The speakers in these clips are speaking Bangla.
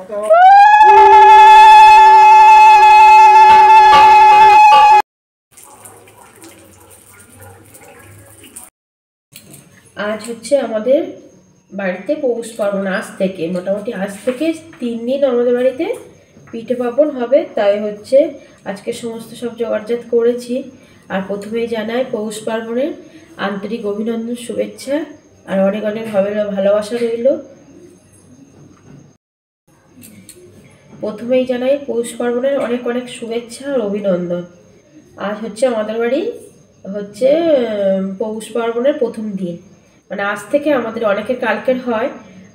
আজ হচ্ছে আমাদের বাড়িতে পৌষ পার্বণ। আজ থেকে মোটামুটি আজ থেকে 3 দিন আমাদের বাড়িতে পিঠে পার্বণ হবে। তাই হচ্ছে আজকে সমস্ত সব জোগাড়জাত করেছি। আর প্রথমেই জানাই পৌষ পার্বণের আন্তরিক অভিনন্দন, শুভেচ্ছা আর অনেক অনেক ভালোবাসা রইল। প্রথমেই জানাই পৌষ পার্বণের অনেক অনেক শুভেচ্ছা আর অভিনন্দন। আজ হচ্ছে আমাদের বাড়ি হচ্ছে পৌষ পার্বণের প্রথম দিন, মানে আজ থেকে আমাদের অনেকের কালকের হয়,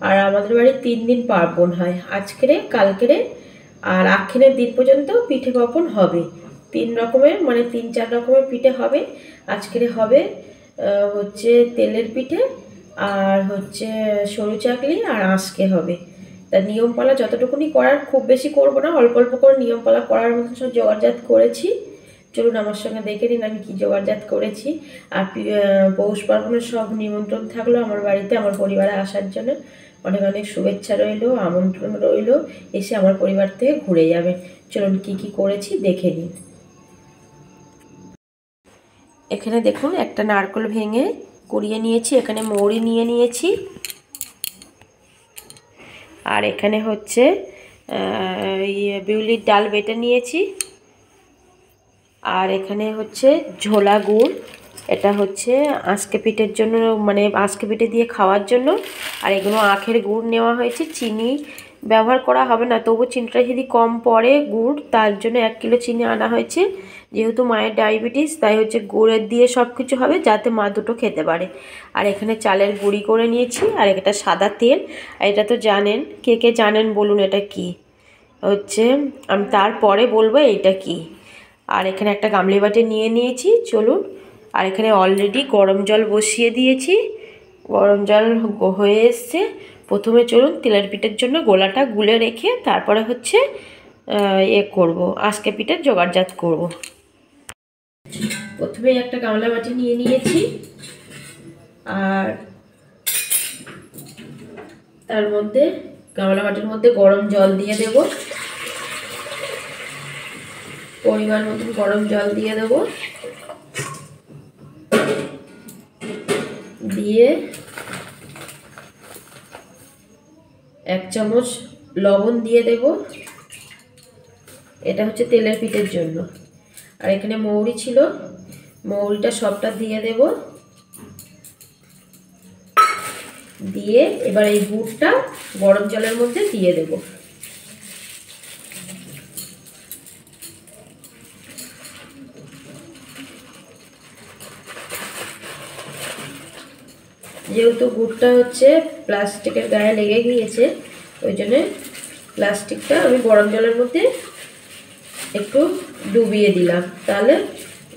আর আমাদের বাড়ি 3 দিন পার্বণ হয়, আজকেরে কালকেরে আর আক্ষিণের দিন পর্যন্ত পিঠে পার্বণ হবে। 3 রকমের মানে 3-4 রকমের পিঠে হবে। আজকেরে হবে হচ্ছে তেলের পিঠে, আর হচ্ছে সরু চাকলি, আর আঁশকে হবে। তা নিয়মপালা যতটুকুনি করার, খুব বেশি করবো না, অল্প অল্প করে নিয়মপালা করার মতো সব জোগাড়জাত করেছি। চলুন আমার সঙ্গে দেখে নিন আমি কী জোগাড়জাত করেছি। আর পৌষ পার্বণের সব নিমন্ত্রণ থাকলো আমার বাড়িতে আমার পরিবারে আসার জন্য। অনেক অনেক শুভেচ্ছা রইলো, আমন্ত্রণ রইলো, এসে আমার পরিবার থেকে ঘুরে যাবে। চলুন কি কি করেছি দেখে নিন। এখানে দেখুন একটা নারকেল ভেঙে কুড়িয়ে নিয়েছি, এখানে মৌরি নিয়ে নিয়েছি, আর এখানে হচ্ছে বিউলির ডাল বেটে নিয়েছি, আর এখানে হচ্ছে ঝোলা গুড়, এটা হচ্ছে আঁশকে পিঠের জন্য, মানে আঁশকে পিঠে দিয়ে খাওয়ার জন্য। আর এগুলো আখের গুড় নেওয়া হয়েছে, চিনি ব্যবহার করা হবে না, তবু চিনিটা যদি কম পড়ে গুড়, তার জন্য 1 কিলো চিনি আনা হয়েছে। যেহেতু মায়ের ডায়াবেটিস, তাই হচ্ছে গুড়ের দিয়ে সব কিছু হবে যাতে মা দুটো খেতে পারে। আর এখানে চালের গুঁড়ি করে নিয়েছি, আর এটা সাদা তেল। আর এটা তো জানেন, কে কে জানেন বলুন এটা কি হচ্ছে, আমি তারপরে বলবো এটা কি। আর এখানে একটা গামলি বাটি নিয়ে নিয়েছি, চলুন। আর এখানে অলরেডি গরম জল বসিয়ে দিয়েছি, গরম জল হয়ে এসছে। প্রথমে চলুন তেলের পিঠের জন্য গোলাটা গুলে রেখে তারপরে হচ্ছে করব, আঁশকে পিঠের জোগাড়জাত করব। প্রথমে একটা গামলা বাটি নিয়ে নিয়েছি, আর তার মধ্যে গামলা বাটির মধ্যে গরম জল দিয়ে দেব, পরিমাণ মতন গরম জল দিয়ে দেব, দিয়ে 1 চামচ লবণ দিয়ে দেব, এটা হচ্ছে তেলের পিঠের জন্য। আর এখানে মৌরি ছিল, মৌরিটা সবটা দিয়ে দেব, দিয়ে এবার এই গুড়টা গরম জলের মধ্যে দিয়ে দেব। যেহেতু গুড়টা হচ্ছে প্লাস্টিকের গায়ে লেগে গিয়েছে, ওই জন্য প্লাস্টিকটা আমি গরম জলের মধ্যে একটু ডুবিয়ে দিলাম, তাহলে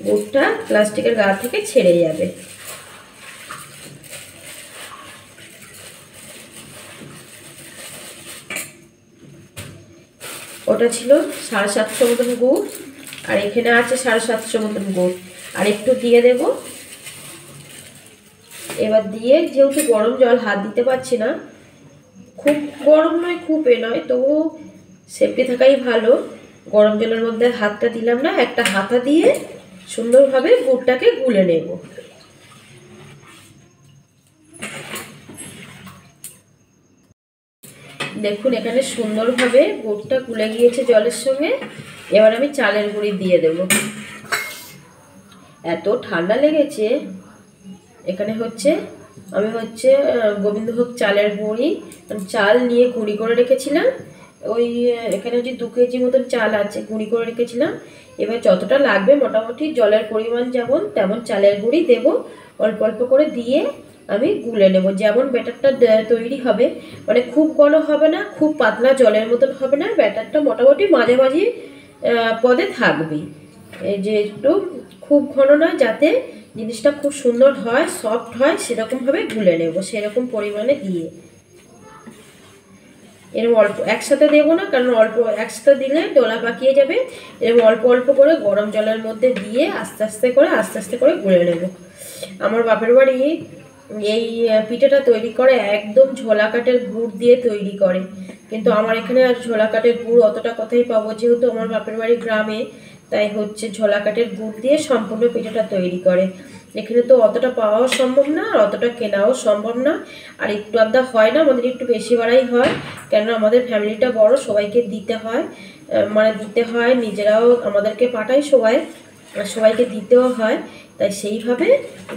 গুড়টা প্লাস্টিকের গা থেকে ছেড়ে যাবে। ওটা ছিল 750 মতন গুড়, আর এখানে আছে 750 মতন গুড়, আর একটু দিয়ে দেব। এবার দিয়ে, যেহেতু গরম জল হাত দিতে পারছি না, খুব গরম নয় খুব নয়, তবু সেফটি থাকাই ভালো। গরম জলের মধ্যে হাতটা দিলাম না, একটা হাতা দিয়ে সুন্দরভাবে গুড়টাকে গুলে নেব। দেখুন এখানে সুন্দরভাবে গুড়টা গুলে গিয়েছে জলের সঙ্গে। এবার আমি চালের গুঁড়ি দিয়ে দেব। এত ঠান্ডা লেগেছে, এখানে হচ্ছে আমি হচ্ছে গোবিন্দভোগ চালের গুঁড়ি, চাল নিয়ে গুঁড়ি করে রেখেছিলাম। ওই এখানে হচ্ছে 2 কেজি মতন চাল আছে, গুঁড়ি করে রেখেছিলাম। এবার যতটা লাগবে মোটামুটি জলের পরিমাণ যেমন তেমন চালের গুঁড়ি দেব, অল্প অল্প করে দিয়ে আমি গুলে নেব। যেমন ব্যাটারটা তৈরি হবে, মানে খুব ঘন হবে না, খুব পাতলা জলের মতন হবে না, ব্যাটারটা মোটামুটি মাঝামাঝি পদে থাকবে। এই যে একটু খুব ঘন নয়, যাতে জিনিসটা খুব সুন্দর হয়, সফট হয়, সেরকমভাবে গুলে নেব, সেরকম পরিমাণে দিয়ে। এরকম অল্প একসাথে দেবো না, কারণ অল্প একসাথে দিলে ডোলা পাকিয়ে যাবে। এরকম অল্প অল্প করে গরম জলের মধ্যে দিয়ে আস্তে আস্তে করে গুলে নেব। আমার বাপের বাড়ি এই পিঠাটা তৈরি করে একদম ঝোলা কাঠের গুড় দিয়ে তৈরি করে, কিন্তু আমার এখানে আর ঝোলা কাঠের গুড় অতটা কোথায় পাবো, যেহেতু আমার বাপের বাড়ি গ্রামে, তাই হচ্ছে ঝোলা কাঠের গুড় দিয়ে সম্পূর্ণ পিঠাটা তৈরি করে। এখানে তো অতটা পাওয়াও সম্ভব না আর অতটা কেনাও সম্ভব না, আর একটু আধা হয় না, আমাদের একটু বেশি বাড়াই হয়, কেননা আমাদের ফ্যামিলিটা বড়, সবাইকে দিতে হয়, মানে দিতে হয়, নিজেরাও আমাদেরকে পাঠায় সবাই, সবাইকে দিতেও হয়, তাই সেইভাবে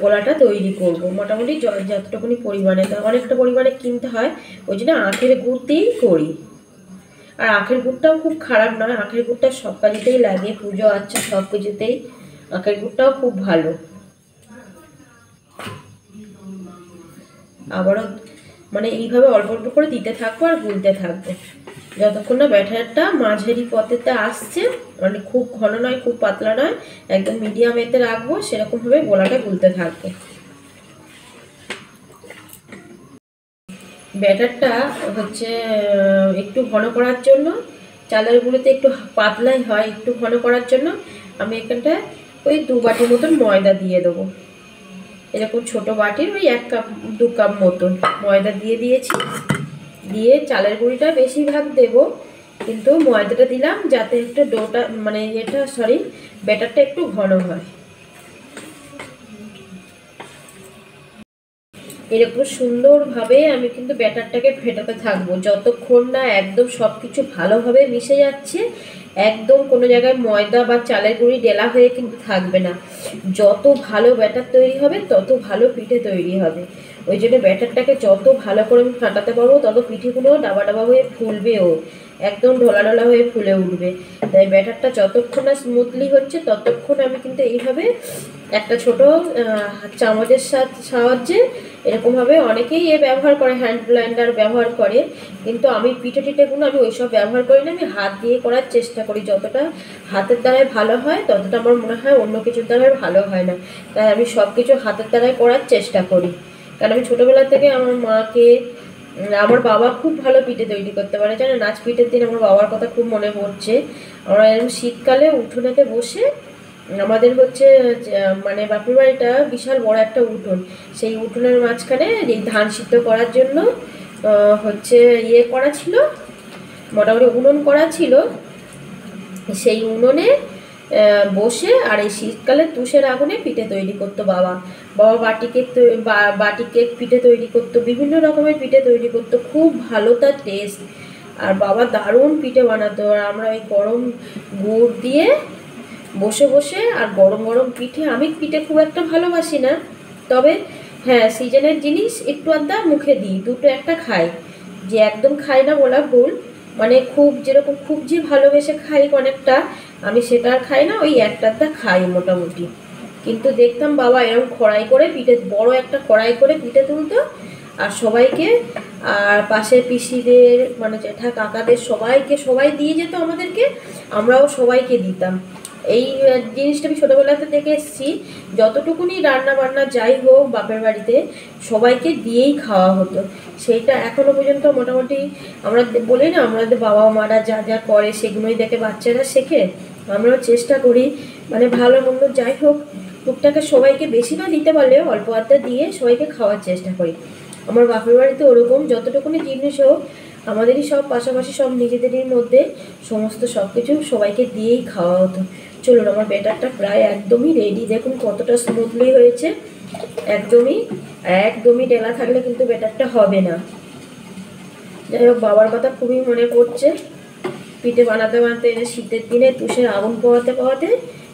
গোলাটা তৈরি করব। মোটামুটি যতটুকুনি পরিমাণে, অনেকটা পরিমাণে কিনতে হয়, ওই জন্য আখের গুড় দিয়েই করি। আর আখের গুড়টাও খুব খারাপ নয়, আখের গুড়টা সব কাজেতেই লাগে, পুজো আচ্ছা সব কিছুতেই আখের গুড়টাও খুব ভালো। আবারও মানে এইভাবে অল্প অল্প করে দিতে থাকবো আর গুলতে থাকবো যতক্ষণ না ব্যাটারটা মাঝারি পথেতে আসছে, মানে খুব ঘন নয় খুব পাতলা নয়, একদম মিডিয়াম এতে রাখবো, সেরকমভাবে গোলাটা গুলতে থাকবো। ব্যাটারটা হচ্ছে একটু ঘন করার জন্য, চালের গুঁড়োতে একটু পাতলাই হয়, একটু ঘন করার জন্য আমি এখানটায় ওই 2 বাটি মতন ময়দা দিয়ে দেবো। এরকম ছোট বাটির ওই 1 কাপ 2 কাপ মতন ময়দা দিয়ে দিয়েছি। দিয়ে চালের গুঁড়িটা বেশিরভাগ দেব, কিন্তু ময়দাটা দিলাম যাতে একটু ডোটা মানে ব্যাটারটা একটু ঘন হয়। এরকম সুন্দরভাবে আমি কিন্তু ব্যাটারটাকে ফেটাতে থাকবো যতক্ষণ না একদম সব কিছু ভালোভাবে মিশে যাচ্ছে, একদম কোনো জায়গায় ময়দা বা চালের গুঁড়ি ডেলা হয়ে কিন্তু থাকবে না। যত ভালো ব্যাটার তৈরি হবে তত ভালো পিঠে তৈরি হবে, ওই জন্য ব্যাটারটাকে যত ভালো করে আমি ফাটাতে পারবো তত পিঠেগুলো ডাবা ডাবা হয়ে ফুলবেও, একদম ঢোলা ঢোলা হয়ে ফুলে উঠবে। তাই ব্যাটারটা যতক্ষণ না স্মুথলি হচ্ছে ততক্ষণ আমি কিন্তু এইভাবে একটা ছোট চামচের সাহায্যে এরকমভাবে, অনেকেই ব্যবহার করে, হ্যান্ড ব্লেন্ডার ব্যবহার করে, কিন্তু আমি টিটেগুলো আমি ওইসব ব্যবহার করি না, আমি হাত দিয়ে করার চেষ্টা করি। যতটা হাতের দ্বারাই ভালো হয় ততটা আমার মনে হয় অন্য কিছুর দ্বারাই ভালো হয় না, তাই আমি সব কিছু হাতের দ্বারাই করার চেষ্টা করি। কারণ আমি ছোটোবেলা থেকে আমার মাকে, আমার বাবা খুব ভালো পিঠে তৈরি করতে পারে, জানো নাচ পিঠের দিন আমার বাবার কথা খুব মনে পড়ছে। আমরা এরকম শীতকালে উঠোনেতে বসে, আমাদের হচ্ছে মানে বাপের বাড়িটা বিশাল বড় একটা উঠোন, সেই উঠোনের মাঝখানে এই ধান সিদ্ধ করার জন্য হচ্ছে করা ছিল, মোটামুটি উনুন করা ছিল, সেই উনুনে বসে আর এই শীতকালে তুষের আগুনে পিঠে তৈরি করতো বাবা। বাবা বাটি কেক পিঠে তৈরি করতো, বিভিন্ন রকমের পিঠে তৈরি করতো, খুব ভালো তার টেস্ট। আর বাবা দারুণ পিঠে বানাতো, আর আমরা ওই গরম গুড় দিয়ে বসে বসে আর গরম গরম পিঠে, আমি পিঠে খুব একটা ভালোবাসি না, তবে হ্যাঁ সিজনের জিনিস একটু আধটা মুখে দিই, দুটো একটা খাই, যে একদম খাই না বলা ভুল, মানে খুব যেরকম খুব যে ভালোবেসে খাই অনেকটা, আমি সেটা আর খাই না, ওই একটা আধটা খাই মোটামুটি। কিন্তু দেখতাম বাবা এরকম কড়াই করে পিঠে, বড় একটা কড়াই করে পিঠে তুলতো, আর সবাইকে, আর পাশের পিসিদের মানে জ্যাঠা কাকাদের সবাই দিয়ে যেত আমাদেরকে, আমরাও সবাইকে দিতাম। এই জিনিসটা আমি ছোটোবেলাতে দেখে এসেছি, যতটুকুনি রান্না বান্না যাই হোক বাপের বাড়িতে সবাইকে দিয়েই খাওয়া হতো। সেইটা এখনও পর্যন্ত মোটামুটি আমরা বলি না, আমাদের বাবা মারা যা যা করে সেগুলোই দেখে বাচ্চারা শেখে, আমরাও চেষ্টা করি মানে ভালো মন্দ যাই হোক টুকটাকে সবাইকে, বেশি না দিতে পারলেও অল্প আধটা দিয়ে সবাইকে খাওয়ার চেষ্টা করি। আমার বাপের বাড়িতে ওরকম যতটুকুনি জিনিস হোক আমাদেরই সব পাশাপাশি সব নিজেদেরই মধ্যে সমস্ত সব কিছু সবাইকে দিয়েই খাওয়া হতো। চলুন আমার ব্যাটারটা প্রায় একদমই রেডি, দেখুন কতটা স্মুথলি হয়েছে, একদমই ডেলা থাকলে কিন্তু ব্যাটারটা হবে না। যাই হোক বাবার কথা খুবই মনে পড়ছে, পিঠে বানাতে বানাতে শীতের দিনে তুষের আগুন পোহাতে পোহাতে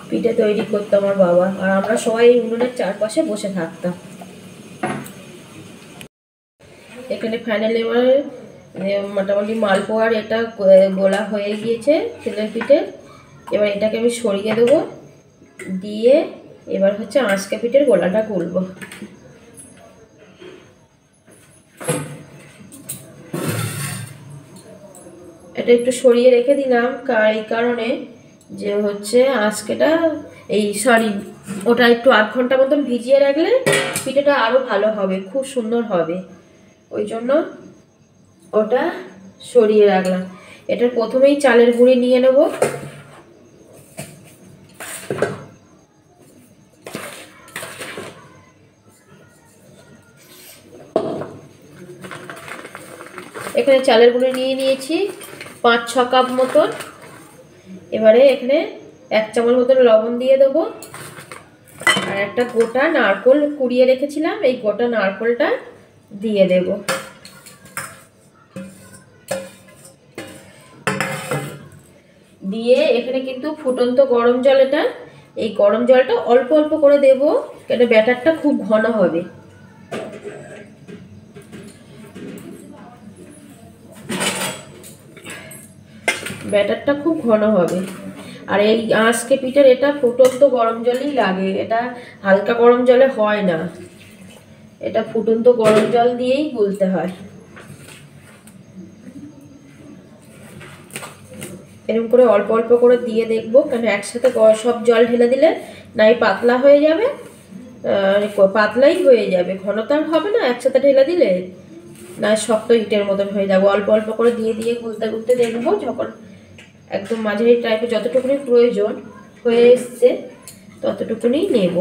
পিঠে তৈরি করতো আমার বাবা, আর আমরা সবাই উনুনের চারপাশে বসে থাকতাম। এখানে ফাইনালি আমার মোটামুটি মালপোয়ার এটা গোলা হয়ে গিয়েছে তেলের পিঠে। এবার এটাকে আমি সরিয়ে দেবো, দিয়ে এবার হচ্ছে আঁচকা পিঠের গোলাটা গুলবো। এটা একটু সরিয়ে রেখে দিলাম এই কারণে যে হচ্ছে আঁচকাটা ওটা একটু 8 ঘন্টা মতন ভিজিয়ে রাখলে পিঠেটা আরও ভালো হবে, খুব সুন্দর হবে, ওই জন্য ওটা সরিয়ে রাখলাম। এটার প্রথমেই চালের গুঁড়ি নিয়ে নেব, এখানে চালের গুঁড়ো নিয়ে নিয়েছি 5-6 কাপ মতন। এবারে এখানে 1 চামচ মতন লবণ দিয়ে দেবো। আর একটা গোটা নারকেল কুড়িয়ে রেখেছিলাম, এই গোটা নারকেলটা দিয়ে দেব। দিয়ে এখানে কিন্তু ফুটন্ত গরম জল, এটা এই গরম জলটা অল্প অল্প করে দেব, কেন ব্যাটারটা খুব ঘন হবে। ব্যাটারটা খুব ঘন হবে। আর এই আজকে পিঠার এটা ফুটন্ত গরম জলই লাগে, এটা হালকা গরম জলে হয় না, এটা ফুটন্ত গরম জল দিয়েই গুলতে হয়। এরকম করে অল্প অল্প করে দিয়ে দেখবো, কেন একসাথে সব জল ঢেলে দিলে নাই পাতলা হয়ে যাবে, পাতলাই হয়ে যাবে, ঘনতার হবে না একসাথে ঢেলে দিলে, না শক্ত ইটের মতন হয়ে যাবে। অল্প অল্প করে দিয়ে দিয়ে গুলতে গুলতে দেখবো যখন একদম মাঝারি টাইপের যতটুকুনি প্রয়োজন হয়ে এসছে ততটুকুনি নেব।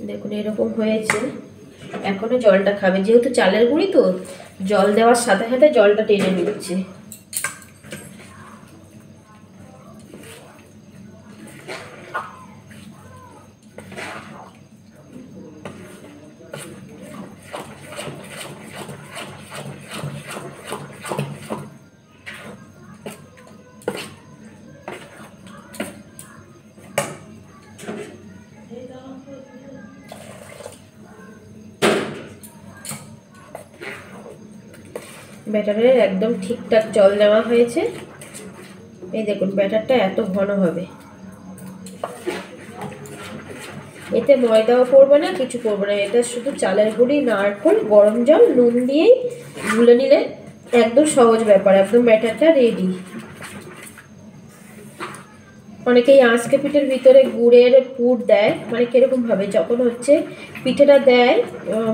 দেখুন এরকম হয়েছে। এখনো জলটা খাবে, যেহেতু চালের গুঁড়ি তো জল দেওয়ার সাথে সাথে জলটা টেনে নিচ্ছে। ব্যাটারের একদম ঠিকঠাক জল দেওয়া হয়েছে। এই দেখুন ব্যাটারটা এত ঘন হবে, এতে ময়দাও পড়বে না, কিছু পড়বে না, এটা শুধু চালের গুঁড়ি, নারকেল, গরম জল, নুন দিয়েই গুলে নিলে একদম সহজ ব্যাপার, একদম ব্যাটারটা রেডি। অনেকেই আজকে পিঠের ভিতরে গুড়ের পুর দেয়, মানে কিরকম ভাবে যখন হচ্ছে পিঠেটা দেয়,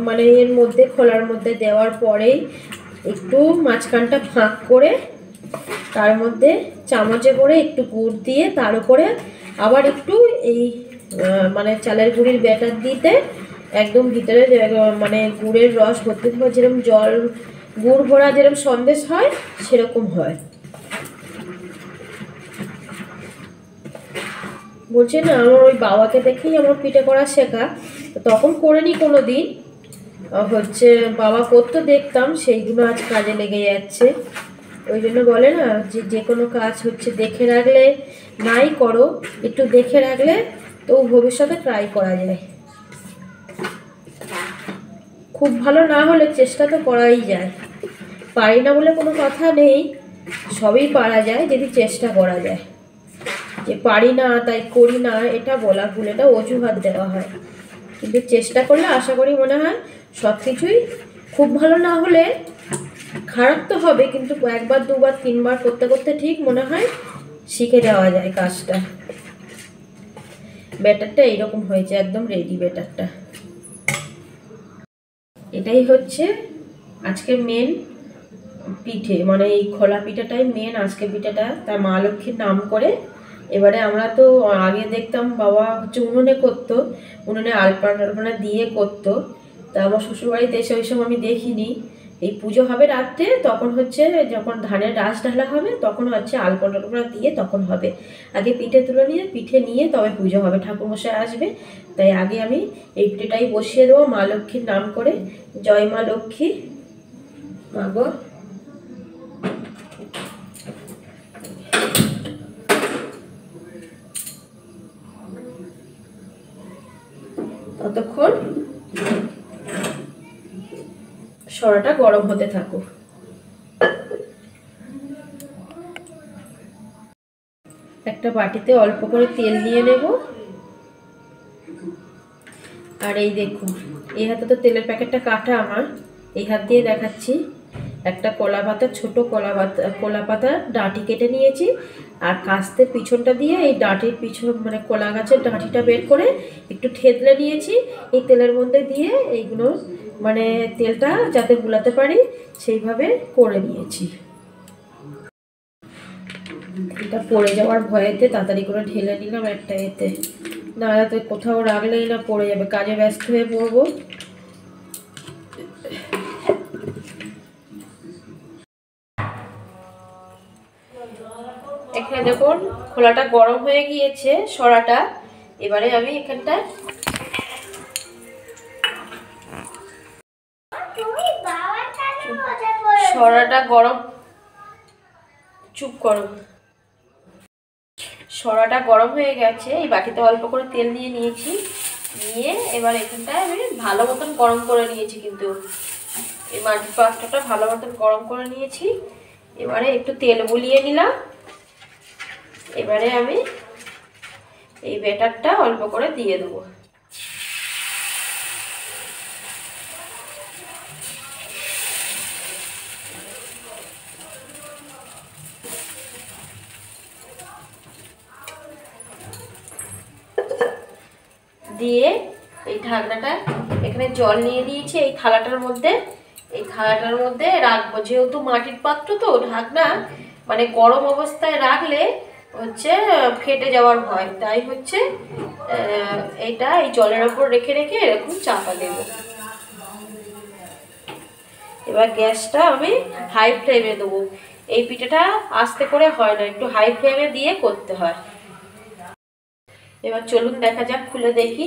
মানে এর মধ্যে খোলার মধ্যে দেওয়ার পরেই একটু মাঝখানটা ফাঁক করে তার মধ্যে চামচে করে একটু গুড় দিয়ে তার উপরে আবার একটু এই মানে চালের গুঁড়ির ব্যাটার দিতে একদম ভিতরে মানে গুড়ের রস ভর্তি থাকবে, যেরকম জল গুড় ভরা যেরকম সন্দেশ হয় সেরকম হয়। বলছে না, আমার ওই বাবাকে দেখেই আমার পিঠে করা শেখা, তখন করিনি কোনো দিন, হচ্ছে বাবা করতে দেখতাম, সেইগুলো আজ কাজে লেগে যাচ্ছে। ওই জন্য বলে না যে কোনো কাজ হচ্ছে দেখে রাখলে, নাই করো একটু দেখে রাখলে তো ভবিষ্যতে ট্রাই করা যায়। খুব ভালো না হলে চেষ্টা তো করাই যায়, পারি না বলে কোনো কথা নেই, সবই পারা যায় যদি চেষ্টা করা যায়। যে পারি না তাই করি না এটা বলা ভুল, এটা অজুহাত দেওয়া হয়, কিন্তু চেষ্টা করলে আশা করি মনে হয় সব কিছুই, খুব ভালো না হলে খারাপ তো হবে, কিন্তু 1বার 2বার 3বার করতে করতে ঠিক মনে হয় শিখে যাওয়া যায় কাজটা। ব্যাটারটা এইরকম হয়েছে, একদম রেডি ব্যাটারটা। এটাই হচ্ছে আজকের মেন পিঠে, মানে এই খোলা পিঠাটাই মেন আজকে পিঠাটা, তার মা লক্ষ্মীর নাম করে। এবারে আমরা তো আগে দেখতাম বাবা হচ্ছে উনুনে করতো, উনুনে আলপনা দিয়ে করতো, তা আমার শ্বশুরবাড়িতে এসে ওই সময় আমি দেখিনি। এই পুজো হবে রাত্রে, তখন হচ্ছে যখন ধানের রাস ঢালা হবে তখন হচ্ছে আলপনা দিয়ে তখন হবে। আগে পিঠে তুলে নিয়ে পিঠে নিয়ে তবে পুজো হবে, ঠাকুরমশাই আসবে, তাই আগে আমি এই পিঠেটাই বসিয়ে দেবো মা লক্ষ্মীর নাম করে। জয় মা লক্ষ্মী, মা গো। ততক্ষণ সরাটা গরম হতে থাকুক। একটা বাটিতে অল্প করে তেল নিয়ে নেব, আর এই দেখুন এই হাতে তো তেলের প্যাকেটটা কাটা আমার, এই হাত দিয়ে দেখাচ্ছি। একটা কলা পাতা, ছোট কলা পাতা ডাঁটি কেটে নিয়েছি, আর কাস্তে পিছনটা দিয়ে এই ডাঁটির পিছন মানে কলা গাছের ডাঁটিটা বের করে একটু থেতলে নিয়েছি, এই তেলের মধ্যে দিয়ে এইগুলো মানে তেলটা যাতে গুলাতে পারি সেইভাবে করে নিয়েছি। তেলটা পড়ে যাওয়ার ভয়েতে তাড়াতাড়ি করে ঢেলে নিলাম একটা এতে, না তো কোথাও রাখলেই না পড়ে যাবে, কাজে ব্যস্ত হয়ে পড়বো। এখানে দেখুন খোলাটা গরম হয়ে গিয়েছে সরাটা। এবারে আমি এখানটায় সরাটা গরম, চুপ করো, সরাটা গরম হয়ে গেছে। এই বাটিতে অল্প করে তেল নিয়ে নিয়েছি, নিয়ে এবার এখানটায় আমি ভালো মতন গরম করে নিয়েছি, কিন্তু এই মাটির পাত্রটা ভালো মতন গরম করে নিয়েছি। এবারে একটু তেল বুলিয়ে নিলাম। এবারে আমি এই ব্যাটারটা অল্প করে দিয়ে দেবো। দিয়ে এই ঢাকনাটা, এখানে জল নিয়ে নিয়েছি এই থালাটার মধ্যে, এই থালাটার মধ্যে রাখবো। যেহেতু মাটির পাত্র তো ঢাকনা মানে গরম অবস্থায় রাখলে হচ্ছে ফেটে যাওয়ার ভয়, তাই হচ্ছে এইটা এই জলের ওপর রেখে রেখে এরকম চাপা দেব। এবার গ্যাসটা আমি হাই ফ্লেমে দেবো। এই পিঠাটা আস্তে করে হয় না, একটু হাই ফ্লেমে দিয়ে করতে হয়। এবার চলুন দেখা যাক, খুলে দেখি।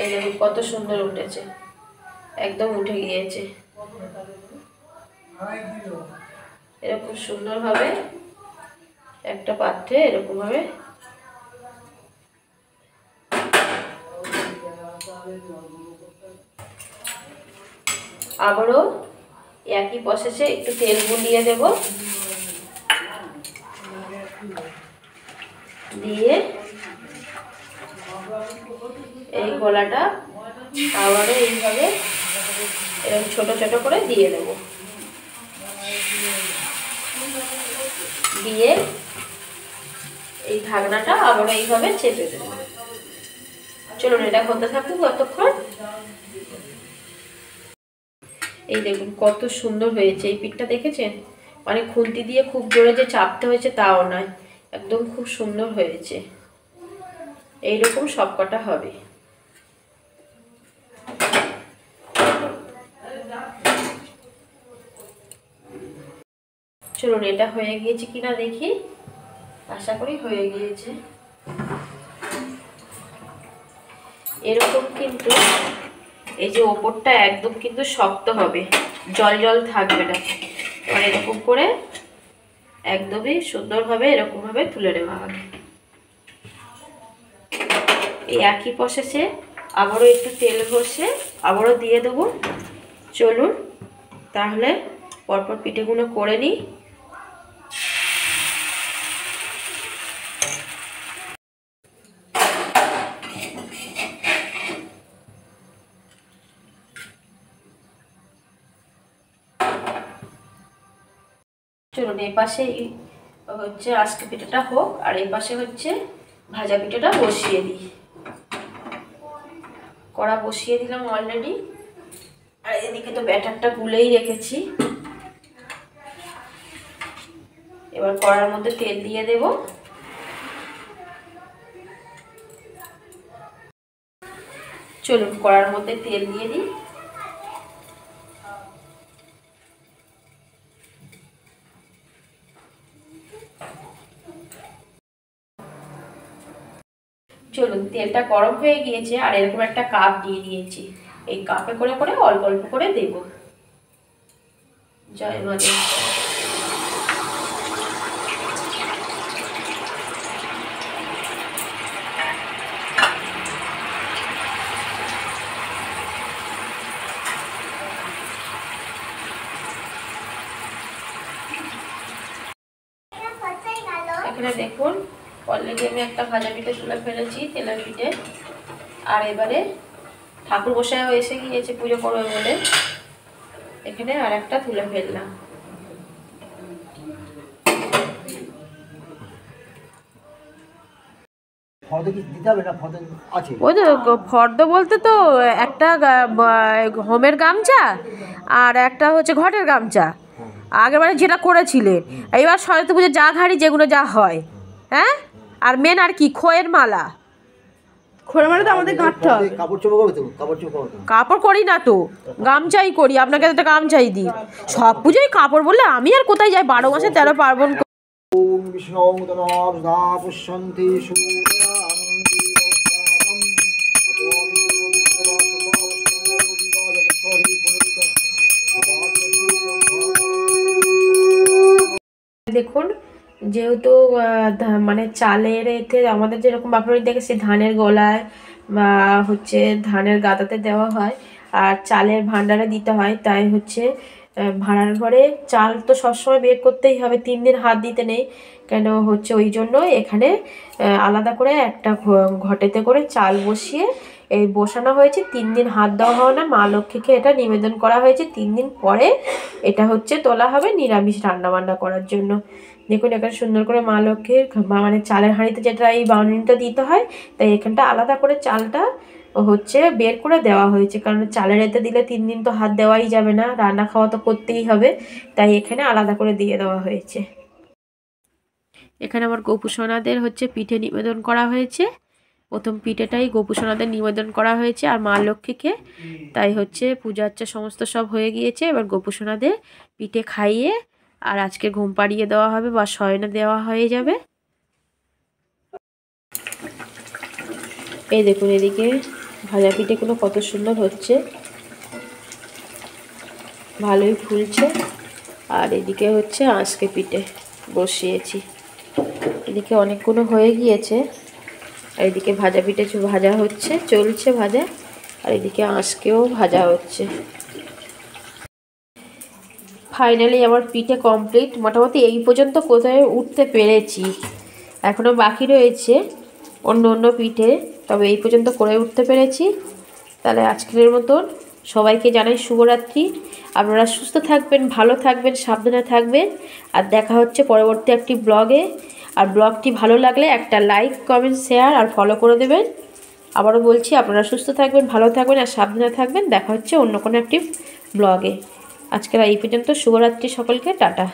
এই দেখুন কত সুন্দর উঠেছে, একদম উঠে গিয়েছে। এরকম সুন্দরভাবে একটা পাত্রে এরকম ভাবে আবারও একই প্রসেসে একটু তেল বুলিয়ে দেব, দিয়ে এই গোলাটা আবারও এইভাবে এরকম ছোট ছোট করে দিয়ে দেব, দিয়ে এই ঢাকনাটা আবারও এইভাবে চেপে দেব। চলুন এটা হতে থাকুক ততক্ষণ। এই দেখুন কত সুন্দর হয়েছে এই পিঠটা, দেখেছেন? মানে খুন্তি দিয়ে খুব জোরে যে চাপতে হয়েছে তাও নয়, একদম খুব সুন্দর হয়েছে। এইরকম সবকটা হবে। চলুন এটা হয়ে গিয়েছে কিনা দেখি, আশা করি হয়ে গিয়েছে। এরকম কিন্তু এই যে ওপরটা একদম কিন্তু শক্ত হবে, জল জল থাকবে না। এবার এরকম করে একদমই সুন্দরভাবে এরকমভাবে তুলে নেওয়া হবে। এই একই প্রসেসে আবারও একটু তেল ঘষে আবারও দিয়ে দেবো। চলুন তাহলে পরপর পিঠেগুলো করে নিই। চলুন এই পাশে হচ্ছে আস্ত পিঠাটা হোক, আর এই পাশে হচ্ছে ভাজা পিঠাটা বসিয়ে দিই। কড়া বসিয়ে দিলাম অলরেডি, আর এদিকে তো ব্যাটারটা গুলেই রেখেছি। এবার কড়ার মধ্যে তেল দিয়ে দেব। চলুন কড়ার মধ্যে তেল দিয়ে দিই। চলুন তেলটা গরম হয়ে গিয়েছে, আর এরকম একটা কাপ দিয়ে দিয়েছি, এই কাপে করে করে অল্প অল্প করে দেব। জয় মা দেব। এখানে দেখুন অলরেডি আমি একটা ভাজা পিঠে তুলে ফেলেছি, তেলের পিঠে। আর এবারে ঠাকুর মশাইও এসে গিয়েছে পুজো করবে বলে, এখানে আর একটা তুলে ফেললাম। ওই তো ফর্দ বলতে তো একটা হোমের গামছা আর একটা হচ্ছে ঘটের গামছা, আগেরবারে যেটা করেছিলেন। এইবার সরস্বতী পুজোর যা ঘাড়ি যেগুলো যা হয়, হ্যাঁ। আর মেন আর কি, খোয়ের মালা। খোয়ের মালা তো আমাদের গাঁটতে হবে। কাপড় করি না তো, গামছাই করি। আপনাকে একটা গামছাই দিই। সব পুজোয় কাপড় বললে আমি আর কোথায় যাই, 12 মাসে 13 পার্বণ। দেখুন, যেহেতু মানে চালের এতে আমাদের যেরকম বাপড়ি দেখে সে ধানের গলায় বা হচ্ছে ধানের গাদাতে দেওয়া হয়, আর চালের ভান্ডারে দিতে হয়, তাই হচ্ছে ভাড়ার ঘরে চাল তো সবসময় বের করতেই হবে, 3 দিন হাত দিতে নেই কেন হচ্ছে ওই জন্য এখানে আলাদা করে একটা ঘটেতে করে চাল বসিয়ে এই বসানো হয়েছে। 3 দিন হাত দেওয়া হয় না, মা লক্ষ্মীকে এটা নিবেদন করা হয়েছে। 3 দিন পরে এটা হচ্ছে তোলা হবে নিরামিষ রান্নাবান্না করার জন্য। দেখুন এখানে সুন্দর করে মা লক্ষ্মীর মানে চালের হাঁড়িতে যেটা এই বাউনিটা দিতে হয়, তাই এখানটা আলাদা করে চালটা হচ্ছে বের করে দেওয়া হয়েছে, কারণ চালের এতে দিলে 3 দিন তো হাত দেওয়াই যাবে না, রান্না খাওয়া তো করতেই হবে, তাই এখানে আলাদা করে দিয়ে দেওয়া হয়েছে। এখানে আমার গোপুসোনাদের হচ্ছে পিঠে নিবেদন করা হয়েছে। প্রথম পিঠেটাই গোপুসোনাদের নিবেদন করা হয়েছে আর মা লক্ষ্মীকে, তাই হচ্ছে পূজা আর্চা সমস্ত সব হয়ে গিয়েছে। এবার গোপুসোনাদের পিঠে খাইয়ে আর আজকে ঘুম পাড়িয়ে দেওয়া হবে বা শয়নে দেওয়া হয়ে যাবে। এই দেখুন এদিকে ভাজা পিঠেগুলো কত সুন্দর হচ্ছে, ভালোই ফুলছে। আর এদিকে হচ্ছে আজকে পিঠে বসিয়েছি, এদিকে অনেকগুলো হয়ে গিয়েছে। আর এদিকে ভাজা পিঠে ভাজা হচ্ছে, চলছে ভাজা, আর এদিকে আঁশকেও ভাজা হচ্ছে। ফাইনালি আমার পিঠে কমপ্লিট। মোটামুটি এই পর্যন্ত কোথায় উঠতে পেরেছি, এখনও বাকি রয়েছে অন্য অন্য পিঠে, তবে এই পর্যন্ত করে উঠতে পেরেছি। তাহলে আজকের মতন সবাইকে জানাই শুভরাত্রি। আপনারা সুস্থ থাকবেন, ভালো থাকবেন, সাবধানে থাকবেন, আর দেখা হচ্ছে পরবর্তী একটি ব্লগে। আর ব্লগটি ভালো লাগলে একটা লাইক, কমেন্ট, শেয়ার আর ফলো করে দেবেন। আবারও বলছি, আপনারা সুস্থ থাকবেন, ভালো থাকবেন আর সাবধানে থাকবেন। দেখা হচ্ছে অন্য কোনো একটি ব্লগে। আজকের এই পর্যন্ত, শুভরাত্রি সকলকে, টাটা।